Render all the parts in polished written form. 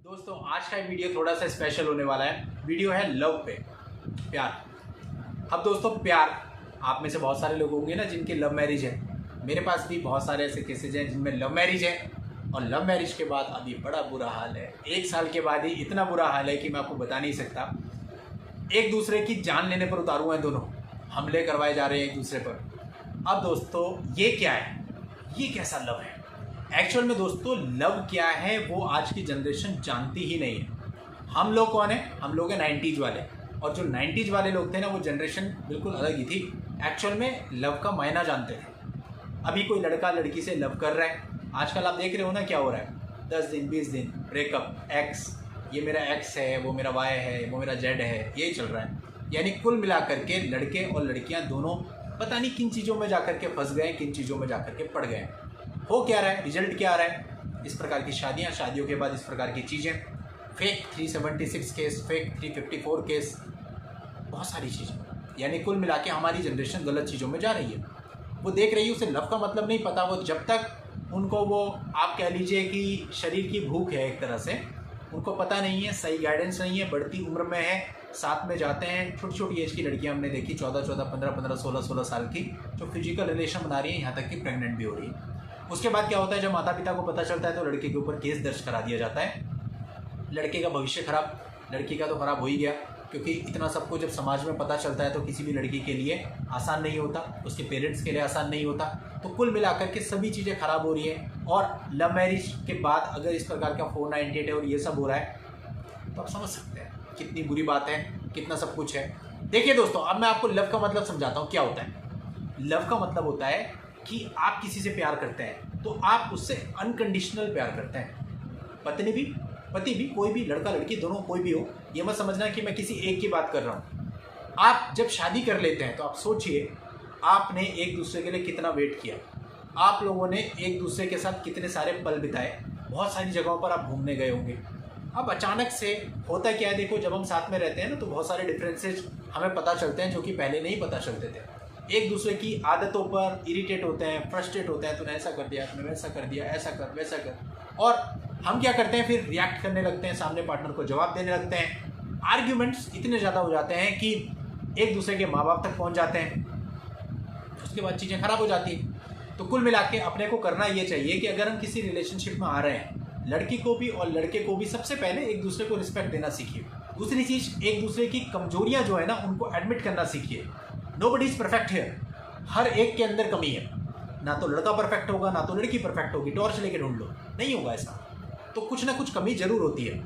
दोस्तों आज का वीडियो थोड़ा सा स्पेशल होने वाला है। वीडियो है लव पे, प्यार। अब दोस्तों प्यार, आप में से बहुत सारे लोग होंगे ना जिनकी लव मैरिज है। मेरे पास भी बहुत सारे ऐसे केसेज हैं जिनमें लव मैरिज है और लव मैरिज के बाद अभी बड़ा बुरा हाल है। 1 साल के बाद ही इतना बुरा हाल है कि मैं आपको बता नहीं सकता। एक दूसरे की जान लेने पर उतारू हैं दोनों, हमले करवाए जा रहे हैं एक दूसरे पर। अब दोस्तों ये क्या है, ये कैसा लव है? एक्चुअल में दोस्तों लव क्या है वो आज की जनरेशन जानती ही नहीं है। हम लोग कौन है? हम लोग हैं 90s वाले, और जो 90s वाले लोग थे ना वो जनरेशन बिल्कुल अलग ही थी। एक्चुअल में लव का मायना जानते थे। अभी कोई लड़का लड़की से लव कर रहा है, आजकल आप देख रहे हो ना क्या हो रहा है, 10 दिन 20 दिन ब्रेकअप, एक्स, ये मेरा एक्स है, वो मेरा वाई है, वो मेरा जेड है, यही चल रहा है। यानी कुल मिला करके लड़के और लड़कियां दोनों पता नहीं किन चीज़ों में जाकर के फंस गए, किन चीज़ों में जाकर के पड़ गए। हो क्या रहा है, रिजल्ट क्या आ रहा है? इस प्रकार की शादियां, शादियों के बाद इस प्रकार की चीज़ें, फेक 376 केस, फेक 354 केस, बहुत सारी चीज़ें। यानी कुल मिला के हमारी जनरेशन गलत चीज़ों में जा रही है। वो देख रही है, उसे लव का मतलब नहीं पता। वो जब तक उनको वो आप कह लीजिए कि शरीर की भूख है एक तरह से, उनको पता नहीं है, सही गाइडेंस नहीं है, बढ़ती उम्र में है, साथ में जाते हैं। छोटी छोटी एज की लड़कियां हमने देखी, 14-14, 15-15, 16-16 साल की, जो फिजिकल रिलेशन बना रही है, यहाँ तक कि प्रेग्नेंट भी हो रही है। उसके बाद क्या होता है, जब माता पिता को पता चलता है तो लड़के के ऊपर केस दर्ज करा दिया जाता है। लड़के का भविष्य खराब, लड़की का तो खराब हो ही गया, क्योंकि इतना सबको जब समाज में पता चलता है तो किसी भी लड़की के लिए आसान नहीं होता, उसके पेरेंट्स के लिए आसान नहीं होता। तो कुल मिलाकर के सभी चीज़ें खराब हो रही हैं। और लव मैरिज के बाद अगर इस प्रकार का 498 है और ये सब हो रहा है तो आप समझ सकते हैं कितनी बुरी बात है, कितना सब कुछ है। देखिए दोस्तों, अब मैं आपको लव का मतलब समझाता हूँ क्या होता है। लव का मतलब होता है कि आप किसी से प्यार करते हैं तो आप उससे अनकंडीशनल प्यार करते हैं। पत्नी भी, पति भी, कोई भी, लड़का लड़की दोनों कोई भी हो, ये मत समझना कि मैं किसी एक की बात कर रहा हूँ। आप जब शादी कर लेते हैं तो आप सोचिए आपने एक दूसरे के लिए कितना वेट किया, आप लोगों ने एक दूसरे के साथ कितने सारे पल बिताए, बहुत सारी जगहों पर आप घूमने गए होंगे। अब अचानक से होता क्या है, देखो जब हम साथ में रहते हैं ना तो बहुत सारे डिफरेंसेस हमें पता चलते हैं जो कि पहले नहीं पता चलते थे। एक दूसरे की आदतों पर इरिटेट होते हैं, फ्रस्ट्रेट होते हैं, तूने ऐसा कर दिया, तूने वैसा कर दिया, ऐसा कर वैसा कर, और हम क्या करते हैं, फिर रिएक्ट करने लगते हैं, सामने पार्टनर को जवाब देने लगते हैं। आर्ग्यूमेंट्स इतने ज़्यादा हो जाते हैं कि एक दूसरे के माँ बाप तक पहुँच जाते हैं। उसके बाद चीज़ें खराब हो जाती हैं। तो कुल मिला के अपने को करना ये चाहिए कि अगर हम किसी रिलेशनशिप में आ रहे हैं, लड़की को भी और लड़के को भी सबसे पहले एक दूसरे को रिस्पेक्ट देना सीखिए। दूसरी चीज़, एक दूसरे की कमजोरियां जो है ना उनको एडमिट करना सीखिए। नोबडी इज परफेक्ट हियर, हर एक के अंदर कमी है। ना तो लड़का परफेक्ट होगा, ना तो लड़की परफेक्ट होगी, टॉर्च लेके ढूंढ लो, नहीं होगा ऐसा। तो कुछ ना कुछ कमी जरूर होती है।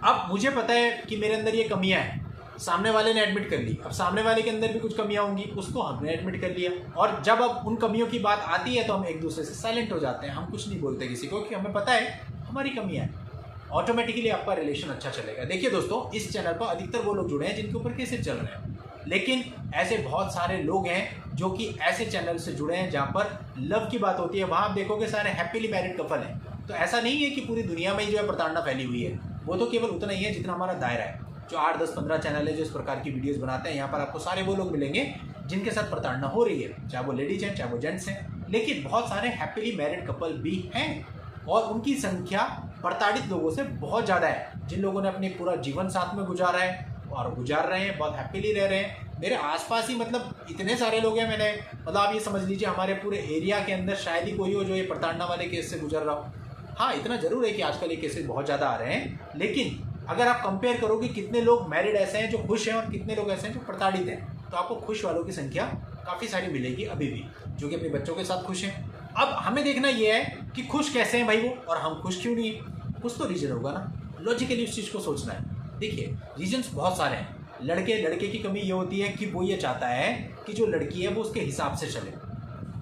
अब मुझे पता है कि मेरे अंदर ये कमियां हैं, सामने वाले ने एडमिट कर ली। अब सामने वाले के अंदर भी कुछ कमियां होंगी, उसको हमने एडमिट कर लिया, और जब अब उन कमियों की बात आती है तो हम एक दूसरे से साइलेंट हो जाते हैं। हम कुछ नहीं बोलते किसी को, कि हमें पता है हमारी कमियां हैं। ऑटोमेटिकली आपका रिलेशन अच्छा चलेगा। देखिए दोस्तों, इस चैनल पर अधिकतर वो लोग जुड़े हैं जिनके ऊपर केसेस चल रहे हैं, लेकिन ऐसे बहुत सारे लोग हैं जो कि ऐसे चैनल से जुड़े हैं जहां पर लव की बात होती है। वहां आप देखोगे सारे हैप्पीली मैरिड कपल हैं। तो ऐसा नहीं है कि पूरी दुनिया में ही जो है प्रताड़ना फैली हुई है, वो तो केवल उतना ही है जितना हमारा दायरा है। जो 8, 10, 15 चैनल है जो इस प्रकार की वीडियोस बनाते हैं, यहाँ पर आपको सारे वो लोग मिलेंगे जिनके साथ प्रताड़ना हो रही है, चाहे वो लेडीज हैं, चाहे वो जेंट्स हैं। लेकिन बहुत सारे हैप्पीली मैरिड कपल भी हैं, और उनकी संख्या प्रताड़ित लोगों से बहुत ज़्यादा है, जिन लोगों ने अपने पूरा जीवन साथ में गुजारा है और गुजार रहे हैं, बहुत हैप्पीली रह रहे हैं। मेरे आसपास ही मतलब इतने सारे लोग हैं, मैंने मतलब आप ये समझ लीजिए हमारे पूरे एरिया के अंदर शायद ही कोई हो जो ये प्रताड़ना वाले केस से गुजर रहा हो। हाँ, इतना जरूर है कि आजकल ये केसेस बहुत ज़्यादा आ रहे हैं, लेकिन अगर आप कंपेयर करोगे कितने लोग मैरिड ऐसे हैं जो खुश हैं और कितने लोग ऐसे हैं जो प्रताड़ित हैं, तो आपको खुश वालों की संख्या काफ़ी सारी मिलेगी अभी भी, जो कि अपने बच्चों के साथ खुश हैं। अब हमें देखना ये है कि खुश कैसे हैं भाई वो, और हम खुश क्यों नहीं है। कुछ तो रीजन होगा ना, लॉजिकली उस चीज़ को सोचना है। देखिए रीजन्स बहुत सारे हैं। लड़के की कमी ये होती है कि वो ये चाहता है कि जो लड़की है वो उसके हिसाब से चले,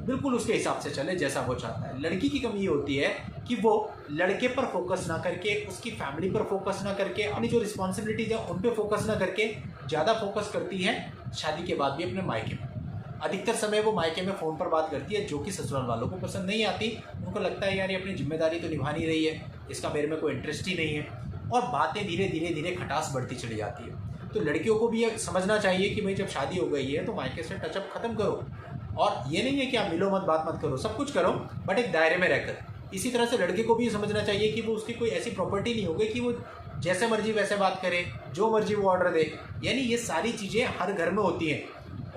बिल्कुल उसके हिसाब से चले जैसा वो चाहता है। लड़की की कमी ये होती है कि वो लड़के पर फोकस ना करके, उसकी फैमिली पर फोकस ना करके, अपनी जो रिस्पॉन्सिबिलिटीज है उन पर फोकस ना करके ज़्यादा फोकस करती है शादी के बाद भी अपने मायके में। अधिकतर समय वो मायके में फ़ोन पर बात करती है, जो कि ससुराल वालों को पसंद नहीं आती। उनको लगता है यार ये अपनी जिम्मेदारी तो निभा नहीं रही है, इसका मेरे में कोई इंटरेस्ट ही नहीं है, और बातें धीरे धीरे खटास बढ़ती चली जाती है। तो लड़कियों को भी ये समझना चाहिए कि भाई जब शादी हो गई है तो मायके से टचअप खत्म करो, और ये नहीं है कि आप मिलो मत, बात मत करो, सब कुछ करो, बट एक दायरे में रहकर। इसी तरह से लड़के को भी ये समझना चाहिए कि वो उसकी कोई ऐसी प्रॉपर्टी नहीं होगी कि वो जैसे मर्जी वैसे बात करे, जो मर्जी वो ऑर्डर दे। यानी ये सारी चीज़ें हर घर में होती हैं,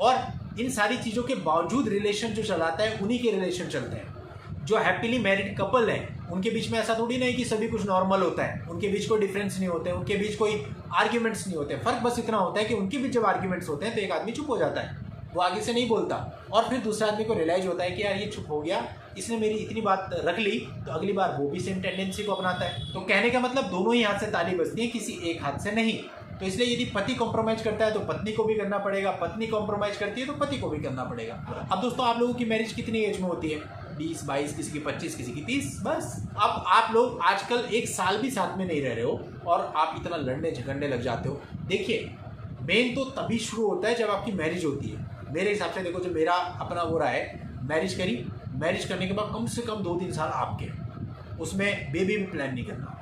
और इन सारी चीज़ों के बावजूद रिलेशन जो चलाता है उन्हीं के रिलेशन चलते हैं। जो हैप्पीली मैरिड कपल है उनके बीच में ऐसा थोड़ी नहीं कि सभी कुछ नॉर्मल होता है, उनके बीच कोई डिफरेंस नहीं होते, उनके बीच कोई आर्ग्यूमेंट्स नहीं होते। फ़र्क बस इतना होता है कि उनके बीच जब आर्ग्यूमेंट्स होते हैं तो एक आदमी चुप हो जाता है, वो आगे से नहीं बोलता, और फिर दूसरे आदमी को रियलाइज होता है कि यार ये चुप हो गया, इसने मेरी इतनी बात रख ली, तो अगली बार वो भी सेम टेंडेंसी को अपनाता है। तो कहने का मतलब दोनों ही हाथ से ताली बजती है, किसी एक हाथ से नहीं। तो इसलिए यदि पति कॉम्प्रोमाइज करता है तो पत्नी को भी करना पड़ेगा, पत्नी कॉम्प्रोमाइज करती है तो पति को भी करना पड़ेगा। अब दोस्तों आप लोगों की मैरिज कितनी एज में होती है? 20, 22, किसी की 25, किसी की 30, बस। अब आप लोग आजकल 1 साल भी साथ में नहीं रह रहे हो और आप इतना लड़ने झगड़ने लग जाते हो। देखिए, मेन तो तभी शुरू होता है जब आपकी मैरिज होती है। मेरे हिसाब से देखो, जो मेरा अपना वो रहा है, मैरिज करी, मैरिज करने के बाद कम से कम 2-3 साल आपके, उसमें बेबी भी प्लान नहीं करना,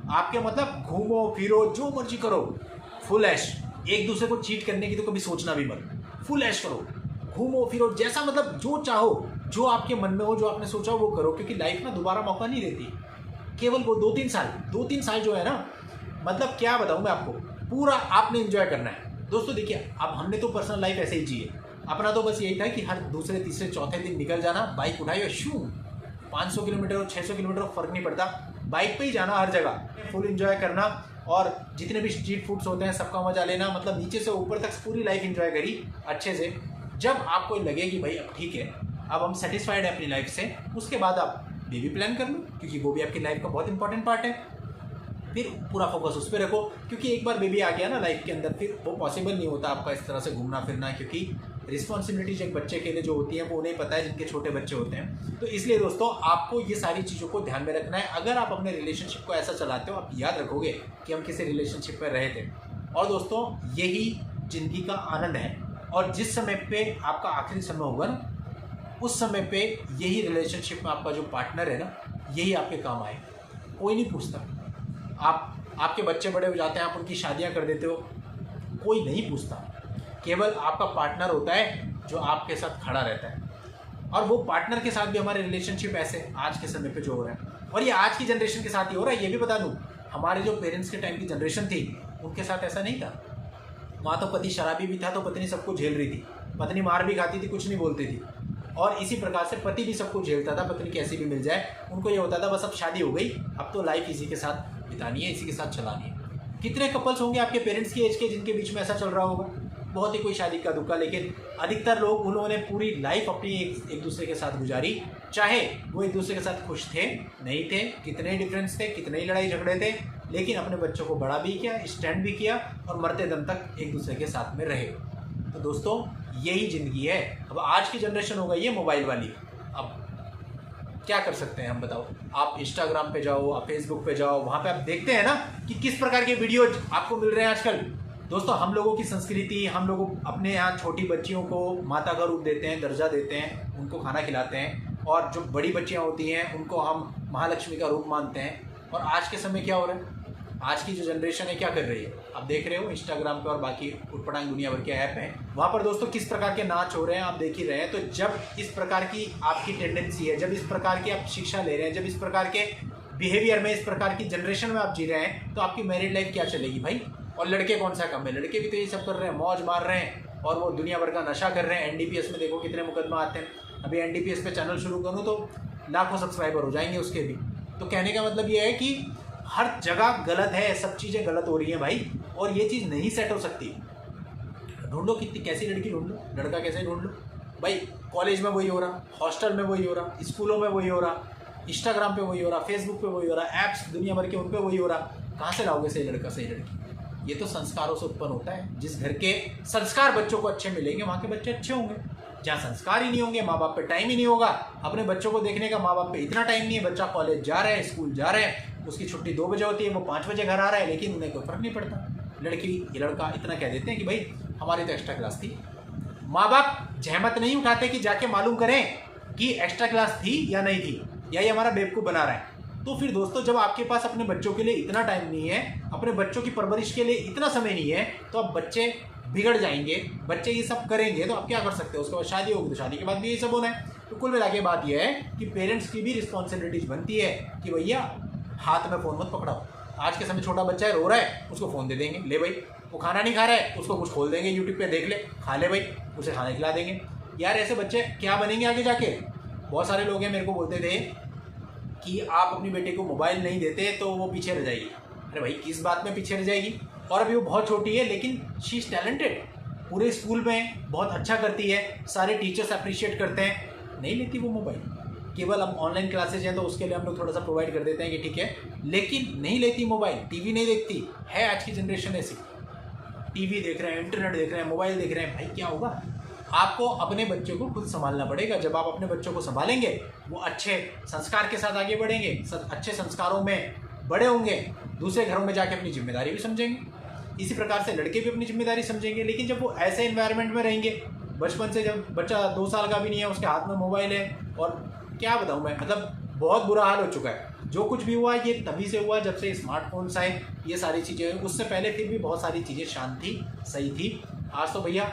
आपके मतलब घूमो फिरो जो मर्जी करो, फुल ऐश। एक दूसरे को चीट करने की तो कभी सोचना भी मत, फुल ऐश करो, घूमो फिरो, जैसा मतलब जो चाहो, जो आपके मन में हो, जो आपने सोचा वो करो, क्योंकि लाइफ में दोबारा मौका नहीं देती। केवल वो 2-3 साल जो है ना, मतलब क्या बताऊँ मैं आपको, पूरा आपने एंजॉय करना है। दोस्तों देखिए, अब हमने तो पर्सनल लाइफ ऐसे ही जी है, अपना तो बस यही था कि हर दूसरे तीसरे चौथे दिन निकल जाना, बाइक उठाई और शू 500 किलोमीटर और 600 किलोमीटर फर्क नहीं पड़ता, बाइक पे ही जाना हर जगह, फुल एंजॉय करना, और जितने भी स्ट्रीट फूड्स होते हैं सबका मजा लेना, मतलब नीचे से ऊपर तक पूरी लाइफ एंजॉय करी अच्छे से। जब आपको लगे कि भाई अब ठीक है, अब हम सेटिस्फाइड हैं अपनी लाइफ से, उसके बाद आप बेबी प्लान कर लो, क्योंकि वो भी आपकी लाइफ का बहुत इंपॉर्टेंट पार्ट है। फिर पूरा फोकस उस पर रखो, क्योंकि एक बार बेबी आ गया ना लाइफ के अंदर, फिर वो पॉसिबल नहीं होता आपका इस तरह से घूमना फिरना, क्योंकि रिस्पॉन्सिबिलिटीज एक बच्चे के लिए जो होती हैं वो उन्हें पता है जिनके छोटे बच्चे होते हैं। तो इसलिए दोस्तों आपको ये सारी चीज़ों को ध्यान में रखना है। अगर आप अपने रिलेशनशिप को ऐसा चलाते हो, आप याद रखोगे कि हम किसी रिलेशनशिप में रहे थे, और दोस्तों यही ज़िंदगी का आनंद है। और जिस समय पे आपका आखिरी समय होगा ना, उस समय पे यही रिलेशनशिप में आपका जो पार्टनर है ना, यही आपके काम आए। कोई नहीं पूछता, आपके बच्चे बड़े हो जाते हैं, आप उनकी शादियां कर देते हो, कोई नहीं पूछता। केवल आपका पार्टनर होता है जो आपके साथ खड़ा रहता है। और वो पार्टनर के साथ भी हमारे रिलेशनशिप ऐसे आज के समय पे जो हो रहा है, और ये आज की जनरेशन के साथ ही हो रहा है। ये भी बता दूं, हमारे जो पेरेंट्स के टाइम की जनरेशन थी उनके साथ ऐसा नहीं था। वहाँ तो पति शराबी भी था तो पत्नी सबको झेल रही थी, पत्नी मार भी खाती थी, कुछ नहीं बोलती थी, और इसी प्रकार से पति भी सबको झेलता था, पत्नी कैसी भी मिल जाए। उनको ये होता था बस अब शादी हो गई, अब तो लाइफ इसी के साथ बितानी है, इसी के साथ चलानी है। कितने कपल्स होंगे आपके पेरेंट्स की एज के जिनके बीच में ऐसा चल रहा होगा? बहुत ही कोई शादी का दुक्का, लेकिन अधिकतर लोग उन्होंने पूरी लाइफ अपनी एक दूसरे के साथ गुजारी, चाहे वो एक दूसरे के साथ खुश थे नहीं थे, कितने डिफरेंस थे, कितने ही लड़ाई झगड़े थे, लेकिन अपने बच्चों को बड़ा भी किया, स्टैंड भी किया, और मरते दम तक एक दूसरे के साथ में रहे। तो दोस्तों यही ज़िंदगी है। अब आज की जनरेशन हो गई है मोबाइल वाली, अब क्या कर सकते हैं हम, बताओ। आप इंस्टाग्राम पे जाओ, आप फेसबुक पे जाओ, वहाँ पे आप देखते हैं ना कि किस प्रकार के वीडियो आपको मिल रहे हैं आजकल। दोस्तों हम लोगों की संस्कृति, हम लोग अपने यहाँ छोटी बच्चियों को माता का रूप देते हैं, दर्जा देते हैं, उनको खाना खिलाते हैं, और जो बड़ी बच्चियाँ होती हैं उनको हम महालक्ष्मी का रूप मानते हैं। और आज के समय क्या हो रहा है, आज की जो जनरेशन है क्या कर रही है, आप देख रहे हो इंस्टाग्राम पे और बाकी उटपटांग दुनिया भर के ऐप हैं, वहाँ पर दोस्तों किस प्रकार के नाच हो रहे हैं आप देख ही रहे हैं। तो जब इस प्रकार की आपकी टेंडेंसी है, जब इस प्रकार की आप शिक्षा ले रहे हैं, जब इस प्रकार के बिहेवियर में, इस प्रकार की जनरेशन में आप जी रहे हैं, तो आपकी मैरिड लाइफ क्या चलेगी भाई। और लड़के कौन सा कम है, लड़के भी तो यही सब कर रहे हैं, मौज मार रहे हैं, और वो दुनिया भर का नशा कर रहे हैं। NDPS में देखो कितने मुकदमा आते हैं। अभी NDPS पे चैनल शुरू करूँ तो लाखों सब्सक्राइबर हो जाएंगे उसके भी। तो कहने का मतलब ये है कि हर जगह गलत है, सब चीज़ें गलत हो रही हैं भाई, और ये चीज़ नहीं सेट हो सकती। ढूंढो कितनी कैसी लड़की ढूंढ लो, लड़का कैसे ढूंढ लो भाई। कॉलेज में वही हो रहा, हॉस्टल में वही हो रहा, स्कूलों में वही हो रहा, इंस्टाग्राम पे वही हो रहा, फेसबुक पे वही हो रहा, ऐप्स दुनिया भर के उन पे वही हो रहा। कहाँ से लाओगे सही लड़का सही लड़की? ये तो संस्कारों से उत्पन्न होता है। जिस घर के संस्कार बच्चों को अच्छे मिलेंगे वहाँ के बच्चे अच्छे होंगे। जहाँ संस्कार ही नहीं होंगे, माँ बाप पे टाइम ही नहीं होगा, अपने बच्चों को देखने का माँ बाप पे इतना टाइम नहीं है। बच्चा कॉलेज जा रहा है, स्कूल जा रहे हैं, उसकी छुट्टी 2 बजे होती है, वो 5 बजे घर आ रहा है, लेकिन उन्हें कोई फर्क नहीं पड़ता। लड़की ये लड़का इतना कह देते हैं कि भाई हमारी तो एक्स्ट्रा क्लास थी। माँ बाप जहमत नहीं उठाते कि जाके मालूम करें कि एक्स्ट्रा क्लास थी या नहीं थी, या ये हमारा बेवकूफ़ बना रहा है। तो फिर दोस्तों जब आपके पास अपने बच्चों के लिए इतना टाइम नहीं है, अपने बच्चों की परवरिश के लिए इतना समय नहीं है, तो अब बच्चे बिगड़ जाएंगे, बच्चे ये सब करेंगे, तो आप क्या कर सकते हो। उसके बाद शादी होगी तो शादी के बाद भी यही सब होना है। तो कुल मिला के बात यह है कि पेरेंट्स की भी रिस्पॉन्सिबिलिटीज बनती है कि भैया हाथ में फ़ोन मत पकड़ाओ, आज के समय छोटा बच्चा है, रो रहा है, उसको फ़ोन दे देंगे, ले भाई। वो खाना नहीं खा रहा है, उसको कुछ खोल देंगे यूट्यूब पे, देख ले, खा ले भाई, उसे खाना खिला देंगे। यार ऐसे बच्चे क्या बनेंगे आगे जाके? बहुत सारे लोग हैं मेरे को बोलते थे कि आप अपनी बेटी को मोबाइल नहीं देते तो वो पीछे रह जाएगी। अरे भाई किस बात में पीछे रह जाएगी? और अभी वो बहुत छोटी है, लेकिन शी इज़ टैलेंटेड, पूरे स्कूल में बहुत अच्छा करती है, सारे टीचर्स अप्रिशिएट करते हैं। नहीं लेती वो मोबाइल, केवल अब ऑनलाइन क्लासेज हैं तो उसके लिए हम लोग थोड़ा सा प्रोवाइड कर देते हैं कि ठीक है, लेकिन नहीं लेती मोबाइल, टीवी नहीं देखती है। आज की जनरेशन ऐसी, टीवी देख रहे हैं, इंटरनेट देख रहे हैं, मोबाइल देख रहे हैं। भाई क्या होगा? आपको अपने बच्चों को खुद संभालना पड़ेगा। जब आप अपने बच्चों को संभालेंगे, वो अच्छे संस्कार के साथ आगे बढ़ेंगे, अच्छे संस्कारों में बड़े होंगे, दूसरे घरों में जाके अपनी जिम्मेदारी भी समझेंगे। इसी प्रकार से लड़के भी अपनी जिम्मेदारी समझेंगे। लेकिन जब वो ऐसे इन्वायरमेंट में रहेंगे, बचपन से, जब बच्चा 2 साल का भी नहीं है, उसके हाथ में मोबाइल है, और क्या बताऊँ मैं, मतलब बहुत बुरा हाल हो चुका है। जो कुछ भी हुआ ये तभी से हुआ जब से स्मार्टफोन्स आए, ये सारी चीज़ें। उससे पहले फिर भी बहुत सारी चीज़ें शांत थी, सही थी। आज तो भैया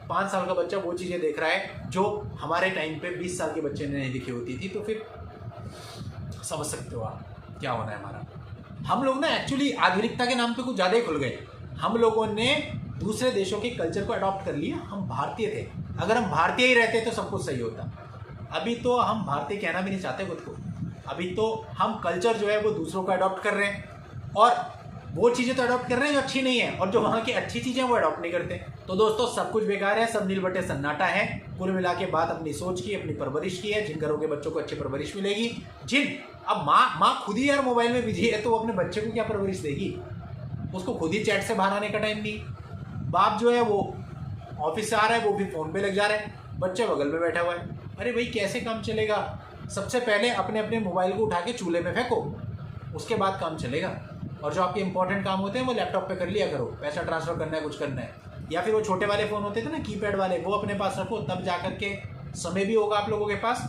5 साल का बच्चा वो चीज़ें देख रहा है जो हमारे टाइम पे 20 साल के बच्चे ने नहीं दिखी होती थी। तो फिर समझ सकते हो आप क्या होना है हमारा। हम लोग ना एक्चुअली आधुनिकता के नाम पे कुछ ज़्यादा ही खुल गए। हम लोगों ने दूसरे देशों के कल्चर को अडॉप्ट कर लिया। हम भारतीय थे, अगर हम भारतीय ही रहते तो सब कुछ सही होता। अभी तो हम भारतीय कहना भी नहीं चाहते खुद को। अभी तो हम कल्चर जो है वो दूसरों को अडॉप्ट कर रहे हैं, और वो चीज़ें तो अडॉप्ट कर रहे हैं जो अच्छी नहीं है, और जो वहाँ की अच्छी चीज़ें वो अडॉप्ट नहीं करते। तो दोस्तों सब कुछ बेकार है, सब नील बटे सन्नाटा है। कुल मिला के बात अपनी सोच की, अपनी परवरिश की है। जिन घरों के बच्चों को अच्छी परवरिश मिलेगी, अब माँ खुद ही यार मोबाइल में बिजी है, तो वो अपने बच्चे को क्या परवरिश देगी? उसको खुद ही चैट से बाहर आने का टाइम नहीं। बाप जो है वो ऑफिस से आ रहा है, वो भी फ़ोन पे लग जा रहा है, बच्चे बगल में बैठा हुआ है। अरे भाई कैसे काम चलेगा? सबसे पहले अपने अपने मोबाइल को उठा के चूल्हे में फेंको, उसके बाद काम चलेगा। और जो आपके इंपॉर्टेंट काम होते हैं वो लैपटॉप पे कर लिया करो। पैसा ट्रांसफ़र करना है, कुछ करना है, या फिर वो छोटे वाले फ़ोन होते थे ना, कीपैड वाले, वो अपने पास रखो। तब जा कर के समय भी होगा आप लोगों के पास,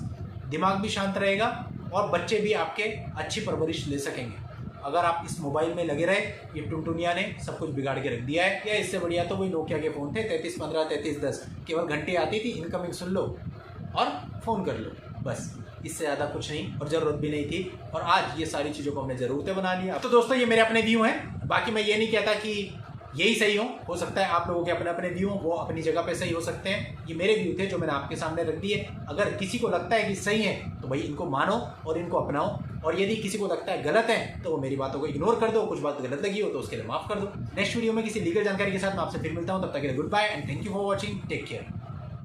दिमाग भी शांत रहेगा, और बच्चे भी आपके अच्छी परवरिश ले सकेंगे। अगर आप इस मोबाइल में लगे रहे, ये टुनटुनिया ने सब कुछ बिगाड़ के रख दिया है। या इससे बढ़िया तो वही नोकिया के फ़ोन थे, 3315, 3310, केवल घंटी आती थी, इनकमिंग सुन लो और फ़ोन कर लो, बस। इससे ज़्यादा कुछ नहीं, और ज़रूरत भी नहीं थी। और आज ये सारी चीज़ों को हमने ज़रूरतें बना लिया। तो दोस्तों ये मेरे अपने व्यू हैं, बाकी मैं ये नहीं कहता कि यही सही हो सकता है आप लोगों के अपने अपने व्यू हों, वो अपनी जगह पे सही हो सकते हैं। ये मेरे व्यू थे जो मैंने आपके सामने रख दिए। अगर किसी को लगता है कि सही है तो भाई इनको मानो और इनको अपनाओ, और यदि किसी को लगता है गलत है तो वो मेरी बातों को इग्नोर कर दो। कुछ बात गलत लगी हो तो उसके लिए माफ़ कर दो। नेक्स्ट वीडियो में किसी लीगल जानकारी के साथ मैं आपसे फिर मिलता हूँ। तब तक के लिए good bye and thank you for watching. Take care.